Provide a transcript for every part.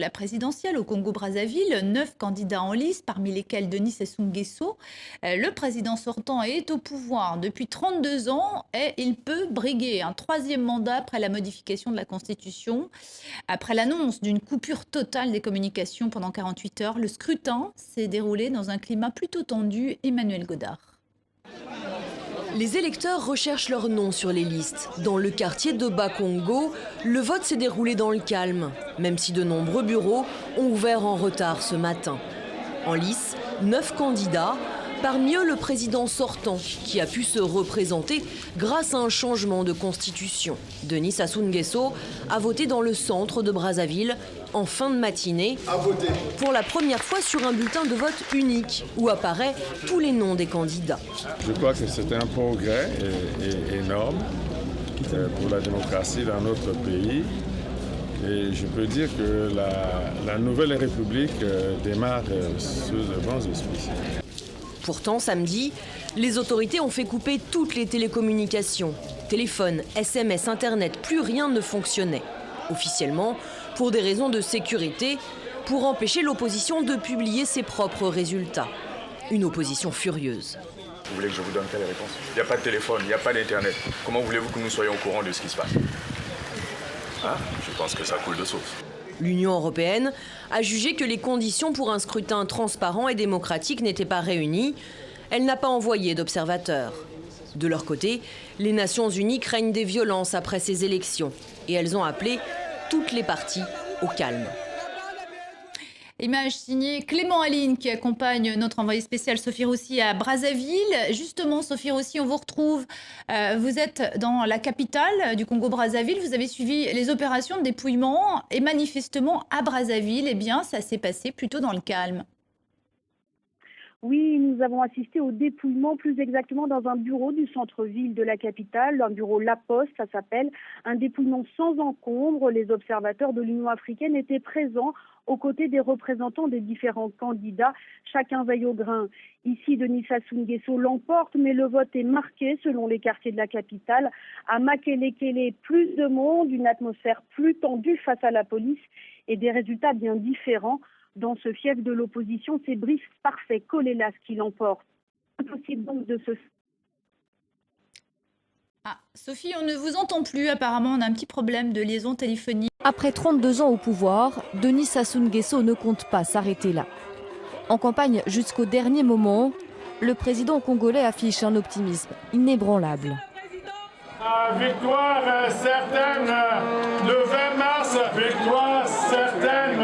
La présidentielle au Congo-Brazzaville, 9 candidats en lice, parmi lesquels Denis Sassou Nguesso. Le président sortant est au pouvoir depuis 32 ans et il peut briguer un troisième mandat après la modification de la Constitution. Après l'annonce d'une coupure totale des communications pendant 48 heures, le scrutin s'est déroulé dans un climat plutôt tendu. Emmanuel Godard. Les électeurs recherchent leur nom sur les listes. Dans le quartier de Bas-Congo, le vote s'est déroulé dans le calme, même si de nombreux bureaux ont ouvert en retard ce matin. En lice, 9 candidats, parmi eux le président sortant, qui a pu se représenter grâce à un changement de constitution. Denis Sassou Nguesso a voté dans le centre de Brazzaville en fin de matinée, pour la première fois sur un bulletin de vote unique, où apparaissent tous les noms des candidats. Je crois que c'est un progrès énorme pour la démocratie dans notre pays. Et je peux dire que la nouvelle République démarre sous de bons auspices. Pourtant, samedi, les autorités ont fait couper toutes les télécommunications. Téléphone, SMS, Internet, plus rien ne fonctionnait. Officiellement, pour des raisons de sécurité, pour empêcher l'opposition de publier ses propres résultats. Une opposition furieuse. Vous voulez que je vous donne quelle réponse? Il n'y a pas de téléphone, il n'y a pas d'internet. Comment voulez-vous que nous soyons au courant de ce qui se passe? Je pense que ça coule de source. L'Union européenne a jugé que les conditions pour un scrutin transparent et démocratique n'étaient pas réunies. Elle n'a pas envoyé d'observateurs. De leur côté, les Nations unies craignent des violences après ces élections. Et elles ont appelé toutes les parties au calme. Image signée Clément Aline qui accompagne notre envoyée spéciale Sophie Roussy à Brazzaville. Justement, Sophie Roussy, on vous retrouve. Vous êtes dans la capitale du Congo-Brazzaville. Vous avez suivi les opérations de dépouillement et manifestement à Brazzaville, eh bien, ça s'est passé plutôt dans le calme. Oui, nous avons assisté au dépouillement, plus exactement dans un bureau du centre-ville de la capitale, un bureau La Poste, ça s'appelle, un dépouillement sans encombre. Les observateurs de l'Union africaine étaient présents aux côtés des représentants des différents candidats. Chacun veille au grain. Ici, Denis Sassou Nguesso l'emporte, mais le vote est marqué selon les quartiers de la capitale. À Makelekele, plus de monde, une atmosphère plus tendue face à la police et des résultats bien différents. Dans ce fief de l'opposition, c'est Brice Parfait Kolelas qui l'emporte. Impossible donc de se... Sophie, on ne vous entend plus apparemment, on a un petit problème de liaison téléphonique. Après 32 ans au pouvoir, Denis Sassou Nguesso ne compte pas s'arrêter là. En campagne jusqu'au dernier moment, le président congolais affiche un optimisme inébranlable. Victoire certaine le 20 mars, victoire certaine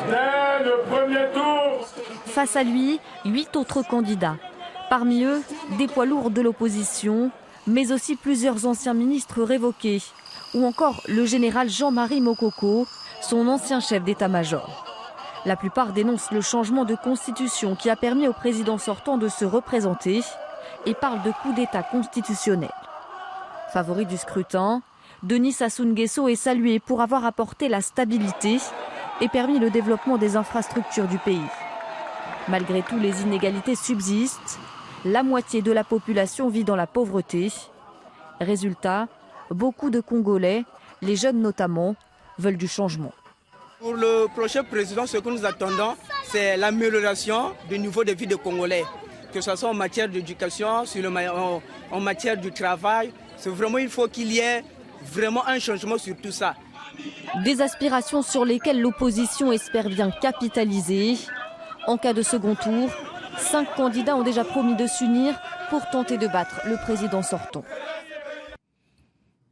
dès le premier tour. Face à lui, 8 autres candidats. Parmi eux, des poids lourds de l'opposition, mais aussi plusieurs anciens ministres révoqués, ou encore le général Jean-Marie Mokoko, son ancien chef d'état-major. La plupart dénoncent le changement de constitution qui a permis au président sortant de se représenter et parlent de coup d'état constitutionnel. Favori du scrutin, Denis Sassou Nguesso est salué pour avoir apporté la stabilité et permis le développement des infrastructures du pays. Malgré tout, les inégalités subsistent. La moitié de la population vit dans la pauvreté. Résultat, beaucoup de Congolais, les jeunes notamment, veulent du changement. Pour le prochain président, ce que nous attendons, c'est l'amélioration du niveau de vie des Congolais. Que ce soit en matière d'éducation, en matière du travail. C'est vraiment, il faut qu'il y ait vraiment un changement sur tout ça. Des aspirations sur lesquelles l'opposition espère bien capitaliser. En cas de second tour, 5 candidats ont déjà promis de s'unir pour tenter de battre le président sortant.